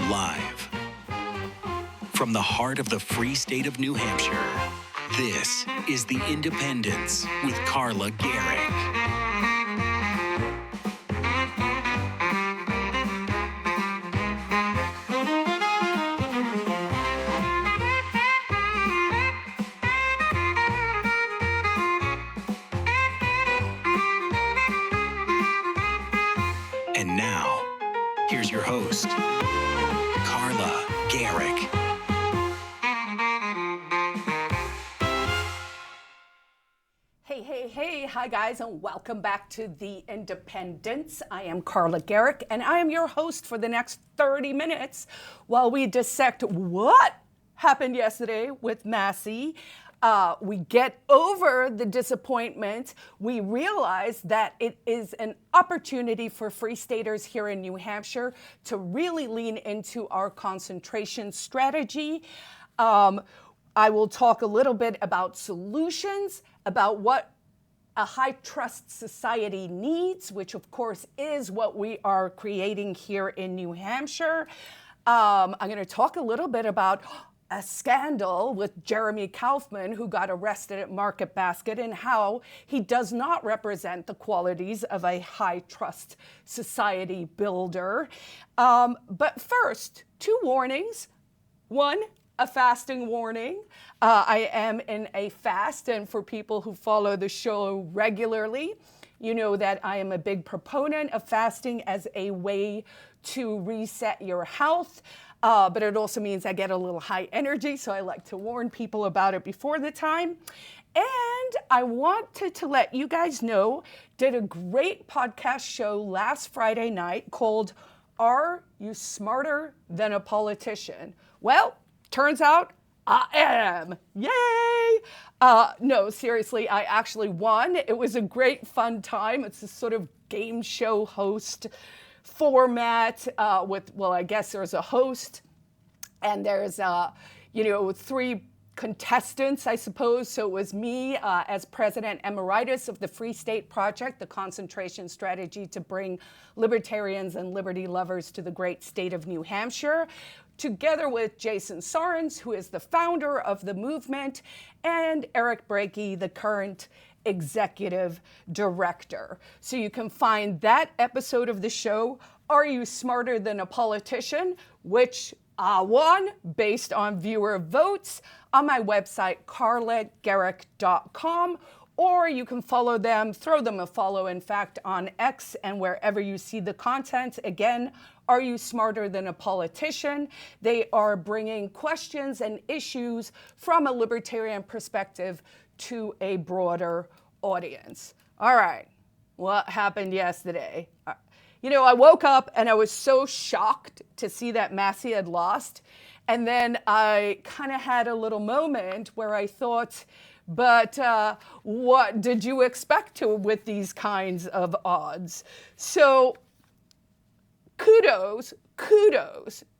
Live from the heart of the free state of New Hampshire, this is The Independents with Carla Garrick. And now, here's your host, Carla Garrick. Hey, hi guys, and welcome back to The Independents. I am Carla Garrick, and I am your host for the next 30 minutes while we dissect what happened yesterday with Massie. We get over the disappointment. We realize that it is an opportunity for Free Staters here in New Hampshire to really lean into our concentration strategy. I will talk a little bit about solutions, about what a high trust society needs, which of course is what we are creating here in New Hampshire. I'm going to talk a little bit about a scandal with Jeremy Kaufman, who got arrested at Market Basket, and how he does not represent the qualities of a high trust society builder. But first, two warnings. One, a fasting warning. I am in a fast, and for people who follow the show regularly, you know that I am a big proponent of fasting as a way to reset your health. But it also means I get a little high energy, so I like to warn people about it before the time. And I wanted to let you guys know, did a great podcast show last Friday night called Are You Smarter Than a Politician? Well, turns out I am. Yay! No, seriously, I actually won. It was a great fun time. It's a sort of game show host format with, well, I guess there's a host and there's, three contestants, I suppose. So it was me as President Emeritus of the Free State Project, the concentration strategy to bring libertarians and liberty lovers to the great state of New Hampshire, together with Jason Sorens, who is the founder of the movement, and Eric Brakey, the current executive director. So you can find that episode of the show, Are You Smarter Than a Politician?, which won based on viewer votes, on my website, carlagarrick.com, or you can follow them, throw them a follow, in fact, on X and wherever you see the content. Again, Are You Smarter Than a Politician? They are bringing questions and issues from a libertarian perspective to a broader audience. All right, what happened yesterday? I woke up and I was so shocked to see that Massie had lost. And then I kind of had a little moment where I thought, but what did you expect with these kinds of odds? So kudos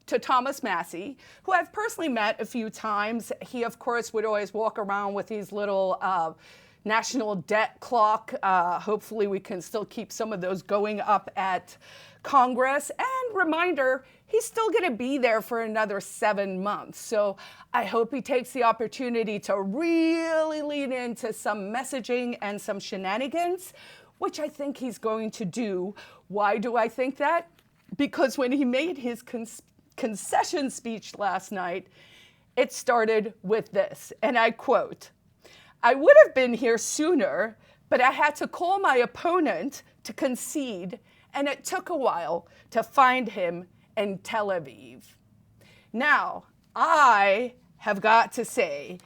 to Thomas Massie, who I've personally met a few times. He, of course, would always walk around with these little national debt clock. Hopefully we can still keep some of those going up at Congress. And reminder, he's still going to be there for another 7 months. So I hope he takes the opportunity to really lean into some messaging and some shenanigans, which I think he's going to do. Why do I think that? Because when he made his concession speech last night, it started with this, and I quote, "I would have been here sooner, but I had to call my opponent to concede, and it took a while to find him in Tel Aviv." Now, I have got to say,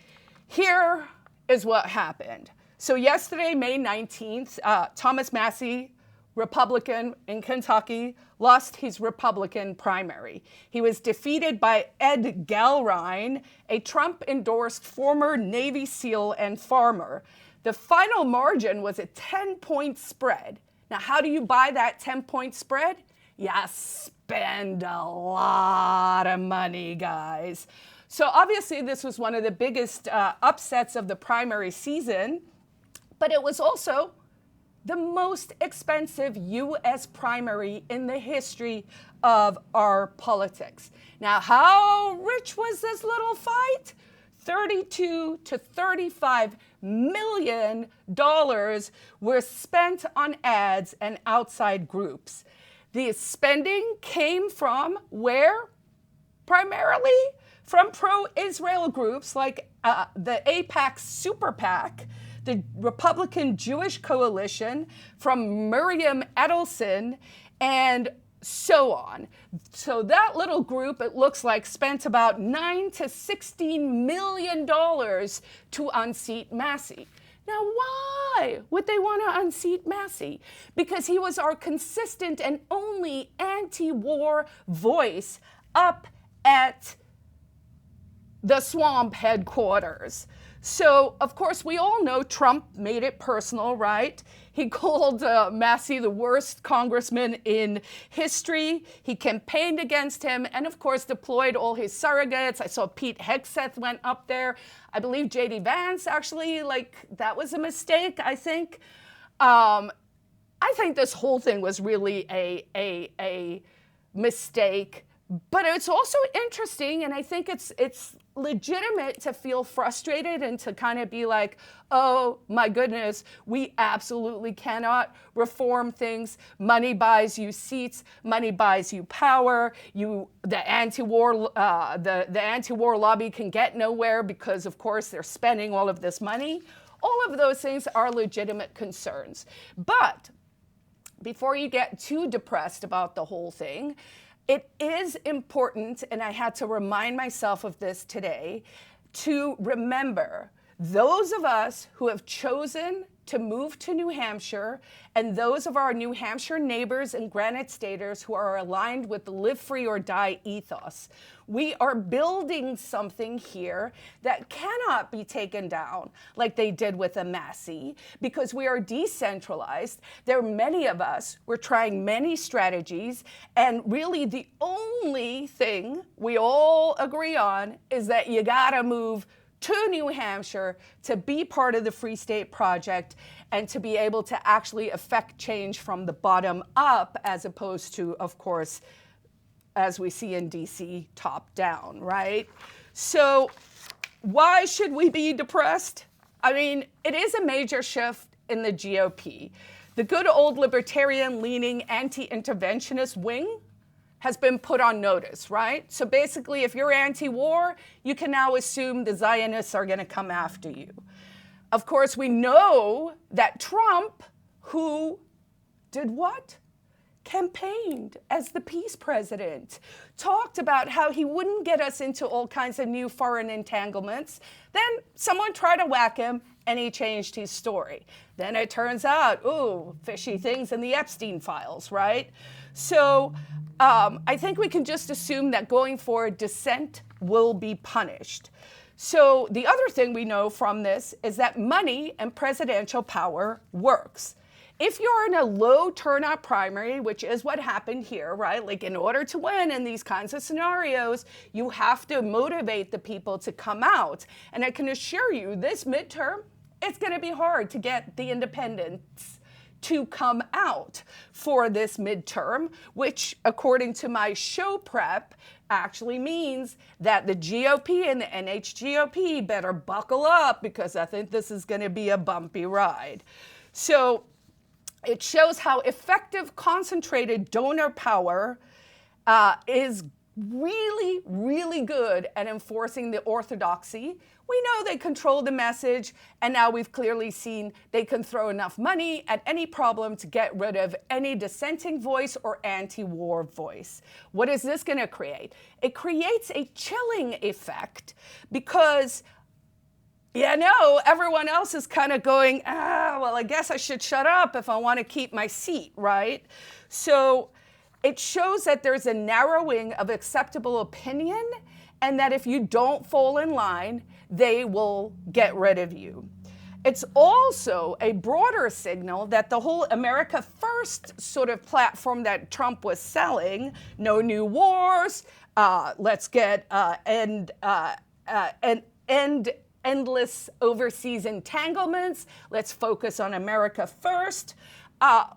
here is what happened. So yesterday, May 19th, Thomas Massie, Republican in Kentucky, lost his Republican primary. He was defeated by Ed Galrine, a Trump-endorsed former Navy SEAL and farmer. The final margin was a 10-point spread. Now, how do you buy that 10-point spread? You spend a lot of money, guys. So obviously, this was one of the biggest upsets of the primary season, but it was also the most expensive U.S. primary in the history of our politics. Now, how rich was this little fight? $32 to $35 million were spent on ads and outside groups. The spending came from where? Primarily from pro-Israel groups like the AIPAC Super PAC, the Republican Jewish Coalition, from Miriam Edelson, and so on. So that little group, it looks like, spent about $9 to $16 million to unseat Massie. Now, why would they want to unseat Massie? Because he was our consistent and only anti-war voice up at the swamp headquarters. So, of course, we all know Trump made it personal, right? He called Massie the worst congressman in history. He campaigned against him and, of course, deployed all his surrogates. I saw Pete Hegseth went up there. I believe J.D. Vance, actually, that was a mistake, I think. I think this whole thing was really a mistake. But it's also interesting, and I think it's legitimate to feel frustrated and to kind of be like, oh my goodness, we absolutely cannot reform things. Money buys you seats, money buys you power. The anti-war lobby can get nowhere because, of course, they're spending all of this money. All of those things are legitimate concerns. But before you get too depressed about the whole thing, it is important, and I had to remind myself of this today, to remember those of us who have chosen to move to New Hampshire and those of our New Hampshire neighbors and Granite Staters who are aligned with the live free or die ethos. We are building something here that cannot be taken down like they did with a Massie because we are decentralized. There are many of us, we're trying many strategies, and really the only thing we all agree on is that you gotta move to New Hampshire to be part of the Free State Project and to be able to actually affect change from the bottom up as opposed to, of course, as we see in DC, top down, right? So why should we be depressed? I mean, it is a major shift in the GOP. The good old libertarian-leaning anti-interventionist wing has been put on notice, right? So basically, if you're anti-war, you can now assume the Zionists are gonna come after you. Of course, we know that Trump, who did what? Campaigned as the peace president, talked about how he wouldn't get us into all kinds of new foreign entanglements. Then someone tried to whack him and he changed his story. Then it turns out, ooh, fishy things in the Epstein files, right? So I think we can just assume that going forward, dissent will be punished. So the other thing we know from this is that money and presidential power works. If you're in a low turnout primary, which is what happened here, right? Like in order to win in these kinds of scenarios, you have to motivate the people to come out. And I can assure you this midterm, it's gonna be hard to get the independents to come out for this midterm, which according to my show prep actually means that the GOP and the NHGOP better buckle up because I think this is gonna be a bumpy ride. So it shows how effective concentrated donor power is really, really good at enforcing the orthodoxy. We know they control the message, and now we've clearly seen they can throw enough money at any problem to get rid of any dissenting voice or anti-war voice. What is this going to create? It creates a chilling effect because everyone else is kind of going, well, I guess I should shut up if I want to keep my seat, right? So it shows that there's a narrowing of acceptable opinion and that if you don't fall in line, they will get rid of you. It's also a broader signal that the whole America First sort of platform that Trump was selling, no new wars, let's get end endless overseas entanglements. Let's focus on America first.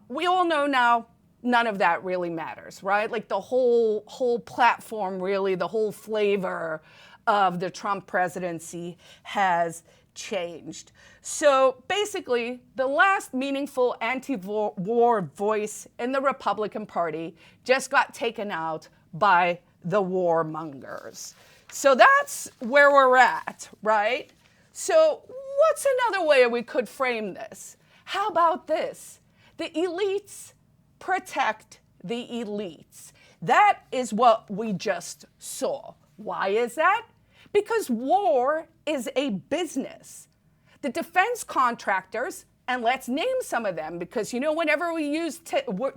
We all know now none of that really matters, right? Like the whole platform, really, the whole flavor of the Trump presidency has changed. So basically, the last meaningful anti-war voice in the Republican Party just got taken out by the warmongers. So that's where we're at, right? So what's another way we could frame this? How about this? The elites protect the elites. That is what we just saw. Why is that? Because war is a business. The defense contractors, and let's name some of them, because whenever we use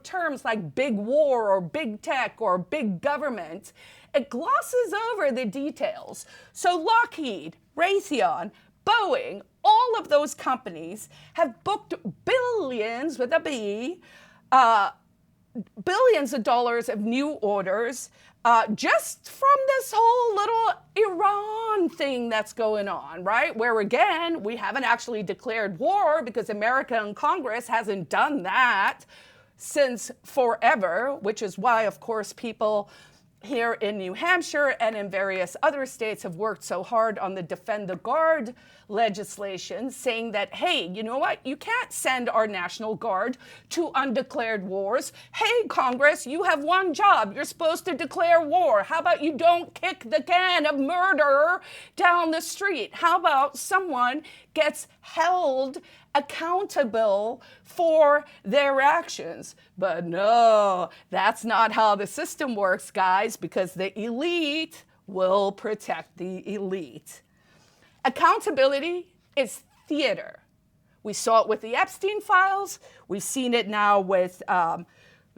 terms like big war or big tech or big government, it glosses over the details. So Lockheed, Raytheon, Boeing, all of those companies have booked billions with a B, billions of dollars of new orders just from this whole little Iran thing that's going on, right? Where again, we haven't actually declared war because America and Congress hasn't done that since forever, which is why, of course, people here in New Hampshire and in various other states have worked so hard on the Defend the Guard legislation, saying that, hey, you know what? You can't send our National Guard to undeclared wars. Hey, Congress, you have one job. You're supposed to declare war. How about you don't kick the can of murder down the street? How about someone gets held accountable for their actions? But no, that's not how the system works, guys, because the elite will protect the elite. Accountability is theater. We saw it with the Epstein files. We've seen it now with the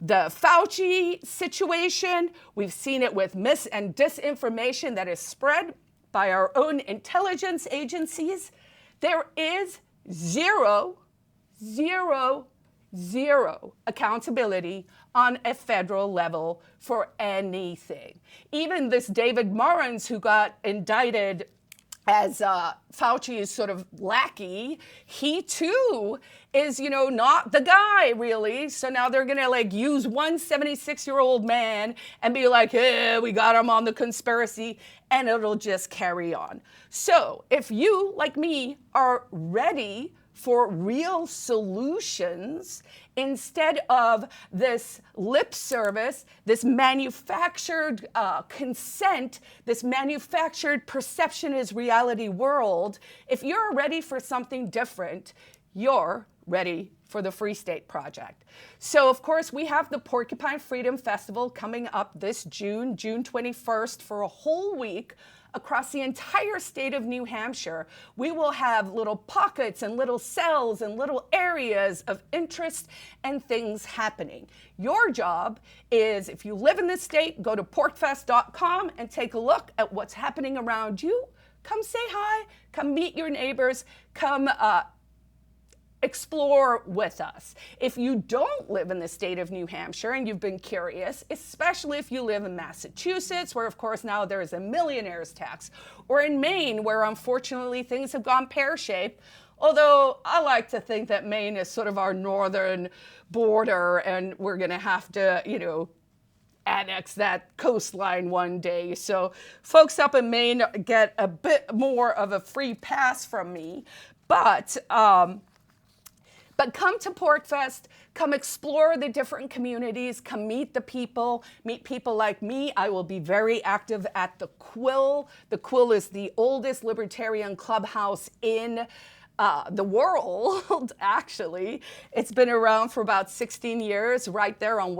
Fauci situation. We've seen it with mis and disinformation that is spread by our own intelligence agencies. There is zero accountability on a federal level for anything. Even this David Morans, who got indicted as Fauci's sort of lackey, he too is, not the guy really. So now they're gonna use one 76-year-old man and be like, hey, we got him on the conspiracy, and it'll just carry on. So if you, like me, are ready for real solutions instead of this lip service, this manufactured consent, this manufactured perception is reality world, if you're ready for something different, you're ready for the Free State Project. So, of course, we have the Porcupine Freedom Festival coming up this June 21st, for a whole week. Across the entire state of New Hampshire, we will have little pockets and little cells and little areas of interest and things happening. Your job is, if you live in this state, go to porkfest.com and take a look at what's happening around you. Come say hi, come meet your neighbors, come explore with us. If you don't live in the state of New Hampshire and you've been curious, especially if you live in Massachusetts, where of course now there is a millionaire's tax, or in Maine, where unfortunately things have gone pear-shaped, although I like to think that Maine is sort of our northern border and we're gonna have to, annex that coastline one day. So folks up in Maine get a bit more of a free pass from me, but come to PorcFest, come explore the different communities, come meet people like me. I will be very active at the Quill. The Quill is the oldest libertarian clubhouse in the world, actually. It's been around for about 16 years, right there on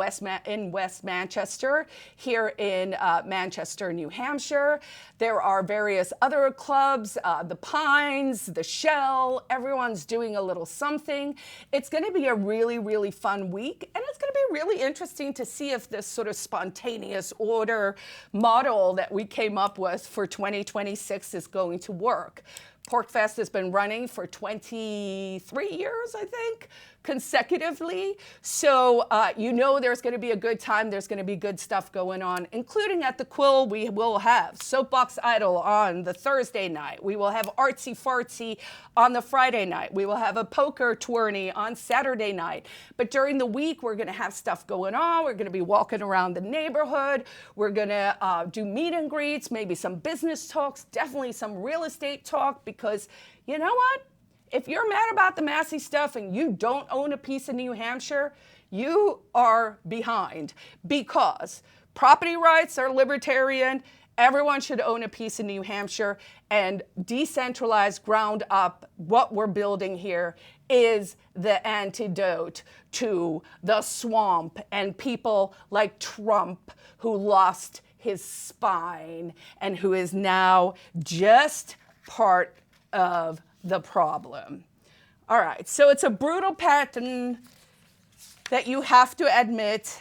in West Manchester, here in Manchester, New Hampshire. There are various other clubs, the Pines, the Shell, everyone's doing a little something. It's going to be a really, really fun week, and it's going to be really interesting to see if this sort of spontaneous order model that we came up with for 2026 is going to work. PorcFest has been running for 23 years, I think. consecutively. So there's going to be a good time. There's going to be good stuff going on, including at the Quill. We will have Soapbox Idol on the Thursday night. We will have Artsy Fartsy on the Friday night. We will have a poker tourney on Saturday night. But during the week, we're going to have stuff going on. We're going to be walking around the neighborhood. We're going to do meet and greets, maybe some business talks, definitely some real estate talk, because you know what? If you're mad about the Massie stuff and you don't own a piece of New Hampshire, you are behind, because property rights are libertarian. Everyone should own a piece of New Hampshire, and decentralized, ground up, what we're building here is the antidote to the swamp and people like Trump, who lost his spine and who is now just part of the problem. All right, so it's a brutal pattern that you have to admit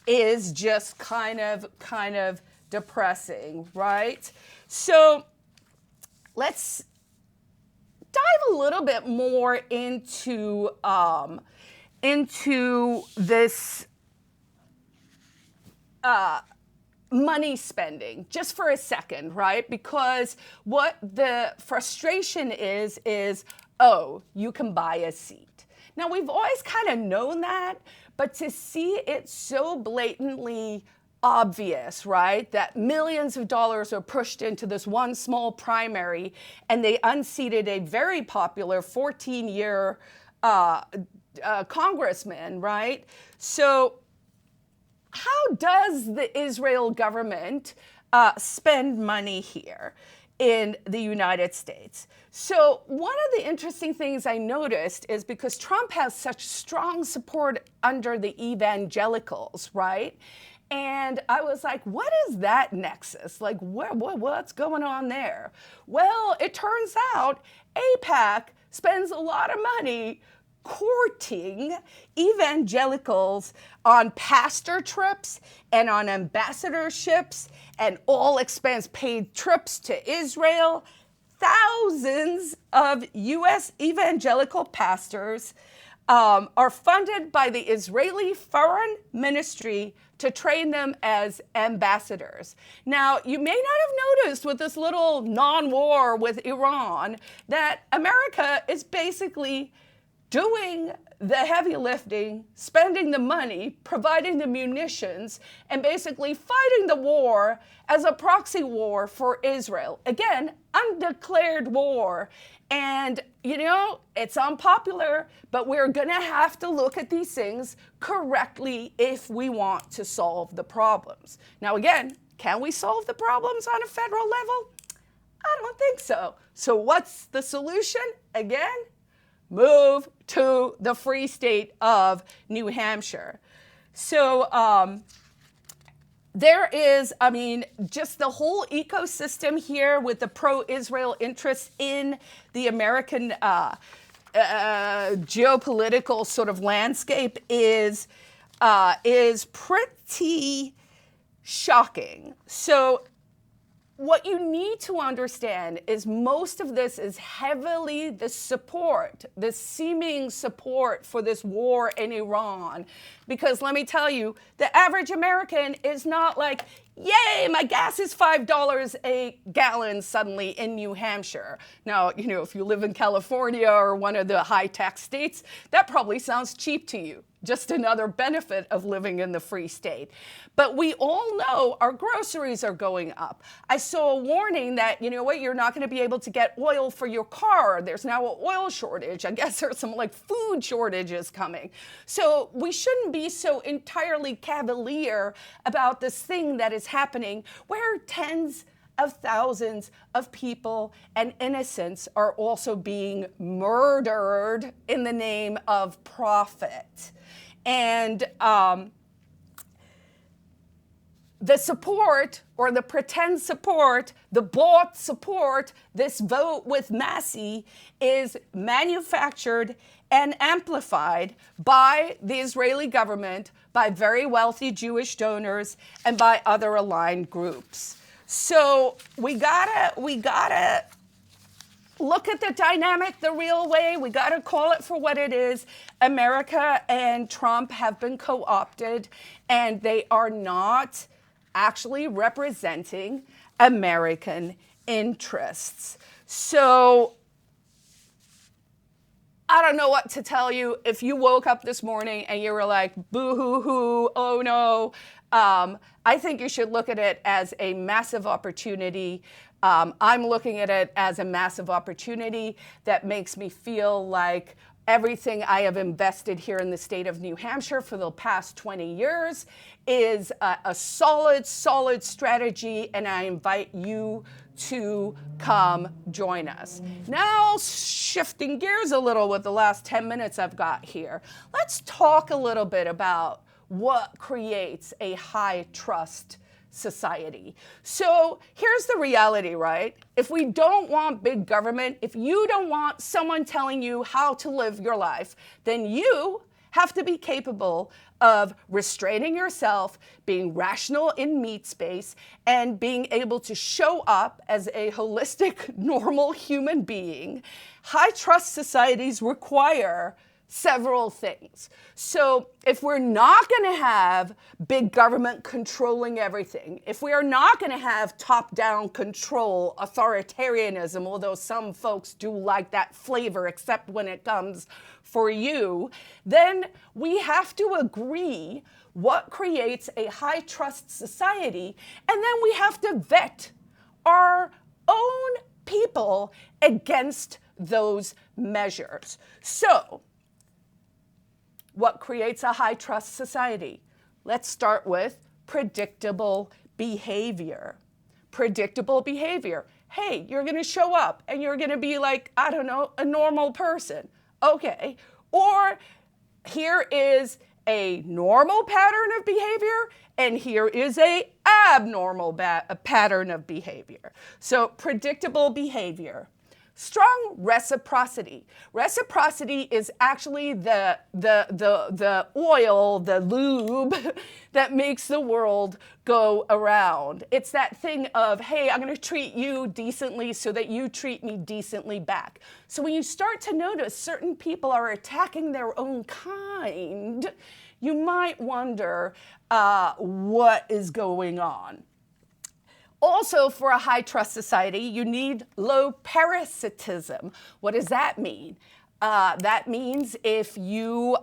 is just kind of depressing, right? So let's dive a little bit more into this money spending just for a second, right? Because what the frustration is, oh, you can buy a seat. Now, we've always kind of known that, but to see it so blatantly obvious, right, that millions of dollars are pushed into this one small primary, and they unseated a very popular 14-year congressman, right? So how does the Israel government spend money here in the United States? So one of the interesting things I noticed is, because Trump has such strong support under the evangelicals, right? And I was like, what is that nexus? Like, what's going on there? Well, it turns out AIPAC spends a lot of money courting evangelicals on pastor trips and on ambassadorships and all expense paid trips to Israel. Thousands of U.S. evangelical pastors are funded by the Israeli Foreign Ministry to train them as ambassadors. Now, you may not have noticed with this little non-war with Iran that America is basically doing the heavy lifting, spending the money, providing the munitions, and basically fighting the war as a proxy war for Israel. Again, undeclared war. And, it's unpopular, but we're going to have to look at these things correctly if we want to solve the problems. Now, again, can we solve the problems on a federal level? I don't think so. So what's the solution? Again, move to the free state of New Hampshire. So there is, just the whole ecosystem here with the pro-Israel interests in the American geopolitical sort of landscape is pretty shocking. So what you need to understand is most of this is heavily the seeming support for this war in Iran. Because let me tell you, the average American is not like, yay, my gas is $5 a gallon suddenly in New Hampshire. Now, if you live in California or one of the high tax states, that probably sounds cheap to you. Just another benefit of living in the free state. But we all know our groceries are going up. I saw a warning that, you're not going to be able to get oil for your car. There's now an oil shortage. I guess there's some food shortages coming. So we shouldn't be so entirely cavalier about this thing that is happening where tens of thousands of people and innocents are also being murdered in the name of profit. And the support, or the pretend support, the bought support, this vote with Massie is manufactured and amplified by the Israeli government, by very wealthy Jewish donors, and by other aligned groups. So we gotta look at the dynamic the real way. We got to call it for what it is. America and Trump have been co-opted, and they are not actually representing American interests. So I don't know what to tell you. If you woke up this morning and you were like, boo-hoo-hoo, oh no, I think you should look at it as a massive opportunity. I'm looking at it as a massive opportunity that makes me feel like everything I have invested here in the state of New Hampshire for the past 20 years is a solid strategy, and I invite you to come join us. Now, shifting gears a little with the last 10 minutes I've got here, let's talk a little bit about what creates a high trust society. So here's the reality, right? If we don't want big government, if you don't want someone telling you how to live your life, then you have to be capable of restraining yourself, being rational in meat space, and being able to show up as a holistic, normal human being. High trust societies require several things. So if we're not going to have big government controlling everything, if we are not going to have top-down control, authoritarianism, although some folks do like that flavor, except when it comes for you, then we have to agree what creates a high trust society, and then we have to vet our own people against those measures. So what creates a high trust society? Let's start with predictable behavior. Predictable behavior. Hey, you're going to show up and you're going to be like, I don't know, a normal person. Okay. Or here is a normal pattern of behavior and here is a abnormal pattern of behavior. So predictable behavior. Strong reciprocity. Reciprocity is actually the oil, the lube that makes the world go around. It's that thing of, hey, I'm going to treat you decently so that you treat me decently back. So when you start to notice certain people are attacking their own kind, you might wonder what is going on. Also, for a high trust society, you need low parasitism. What does that mean? That means if you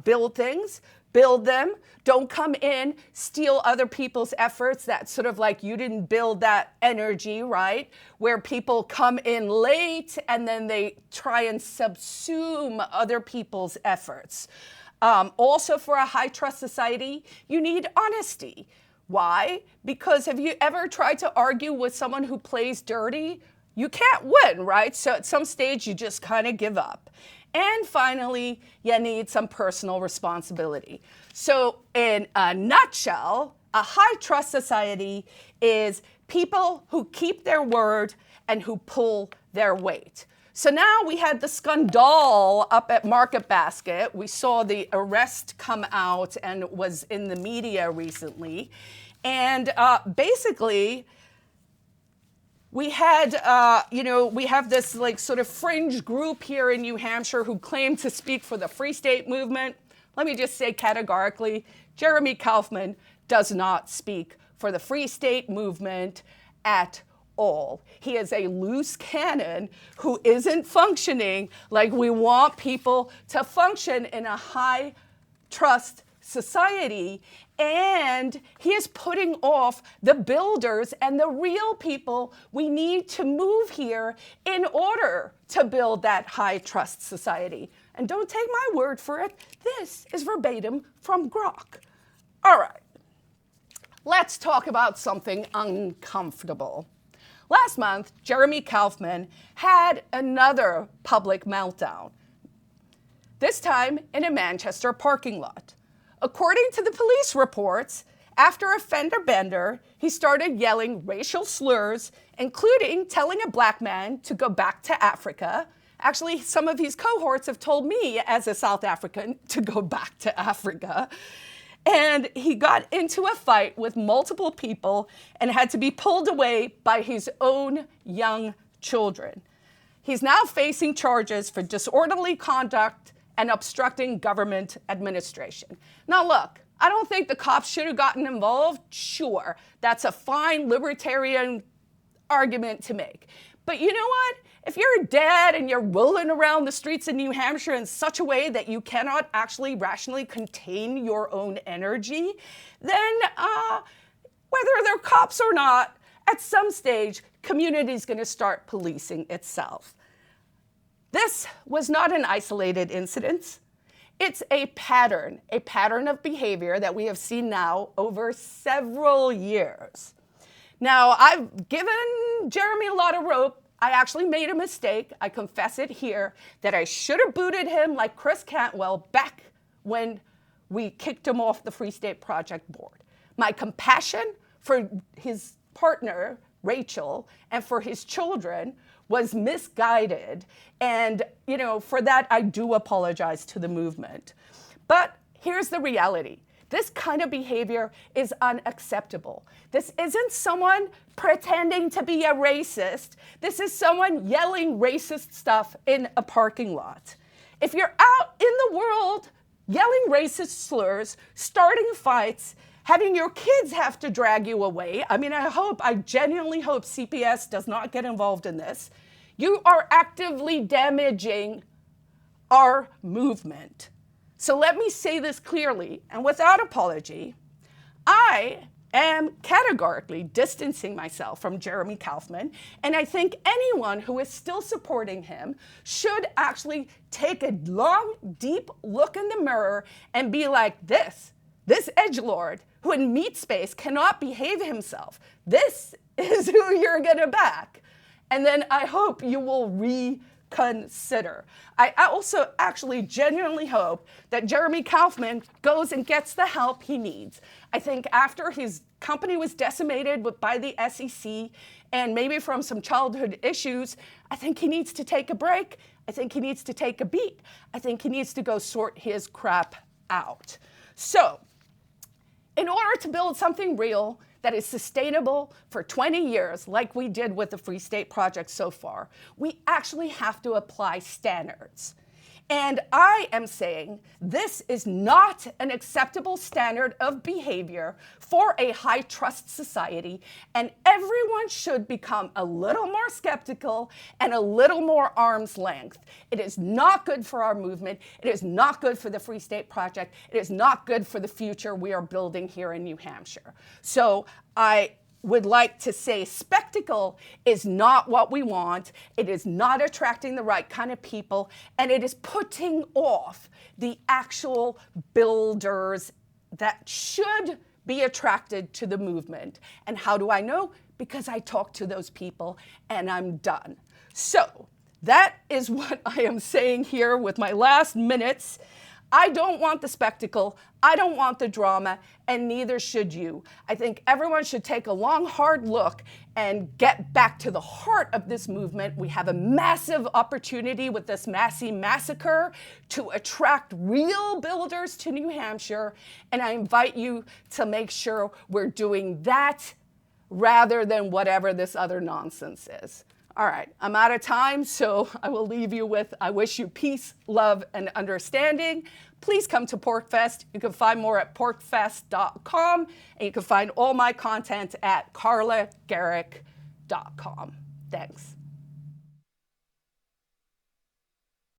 build things, build them, don't come in, steal other people's efforts. That's sort of like you didn't build that energy, right? Where people come in late and then they try and subsume other people's efforts. Also, for a high trust society, you need honesty. Why? Because have you ever tried to argue with someone who plays dirty? You can't win, right? So at some stage, you just kind of give up. And finally, you need some personal responsibility. So in a nutshell, a high trust society is people who keep their word and who pull their weight. So now we had the scandal up at Market Basket. We saw the arrest come out and was in the media recently. And basically, we had, we have this like sort of fringe group here in New Hampshire who claim to speak for the Free State movement. Let me just say categorically, Jeremy Kaufman does not speak for the Free State movement at all. He is a loose cannon who isn't functioning like we want people to function in a high trust society. And he is putting off the builders and the real people we need to move here in order to build that high trust society. And don't take my word for it. This is verbatim from Grok. All right. Let's talk about something uncomfortable. Last month, Jeremy Kaufman had another public meltdown, this time in a Manchester parking lot. According to the police reports, after a fender bender, he started yelling racial slurs, including telling a black man to go back to Africa. Actually, some of his cohorts have told me, as a South African, to go back to Africa. And he got into a fight with multiple people and had to be pulled away by his own young children. He's now facing charges for disorderly conduct and obstructing government administration. Now look, I don't think the cops should have gotten involved. Sure, that's a fine libertarian argument to make. But you know what? If you're dead and you're rolling around the streets of New Hampshire in such a way that you cannot actually rationally contain your own energy, then whether they're cops or not, at some stage, community is going to start policing itself. This was not an isolated incident. It's a pattern of behavior that we have seen now over several years. Now, I've given Jeremy a lot of rope. I actually made a mistake. I confess it here, that I should have booted him like Chris Cantwell back when we kicked him off the Free State Project board. My compassion for his partner, Rachel, and for his children was misguided. And, for that, I do apologize to the movement. But here's the reality. This kind of behavior is unacceptable. This isn't someone pretending to be a racist. This is someone yelling racist stuff in a parking lot. If you're out in the world yelling racist slurs, starting fights, having your kids have to drag you away, I genuinely hope CPS does not get involved in this. You are actively damaging our movement. So let me say this clearly and without apology. I am categorically distancing myself from Jeremy Kaufman, and I think anyone who is still supporting him should actually take a long, deep look in the mirror and be like, this edgelord who in meat space cannot behave himself, this is who you're gonna back. And then I hope you will reconsider. I also actually genuinely hope that Jeremy Kaufman goes and gets the help he needs. I think after his company was decimated by the SEC and maybe from some childhood issues, I think he needs to take a break. I think he needs to take a beat. I think he needs to go sort his crap out. So, in order to build something real that is sustainable for 20 years, like we did with the Free State Project so far, we actually have to apply standards. And I am saying this is not an acceptable standard of behavior for a high-trust society, and everyone should become a little more skeptical and a little more arm's length. It is not good for our movement. It is not good for the Free State Project. It is not good for the future we are building here in New Hampshire. So I would like to say spectacle is not what we want. It is not attracting the right kind of people, and it is putting off the actual builders that should be attracted to the movement. And how do I know? Because I talk to those people, and I'm done. So that is what I am saying here with my last minutes. I don't want the spectacle, I don't want the drama, and neither should you. I think everyone should take a long, hard look and get back to the heart of this movement. We have a massive opportunity with this Massie massacre to attract real builders to New Hampshire, and I invite you to make sure we're doing that rather than whatever this other nonsense is. All right, I'm out of time, so I will leave you with, I wish you peace, love, and understanding. Please come to PorkFest. You can find more at porkfest.com, and you can find all my content at carlagarrick.com. Thanks.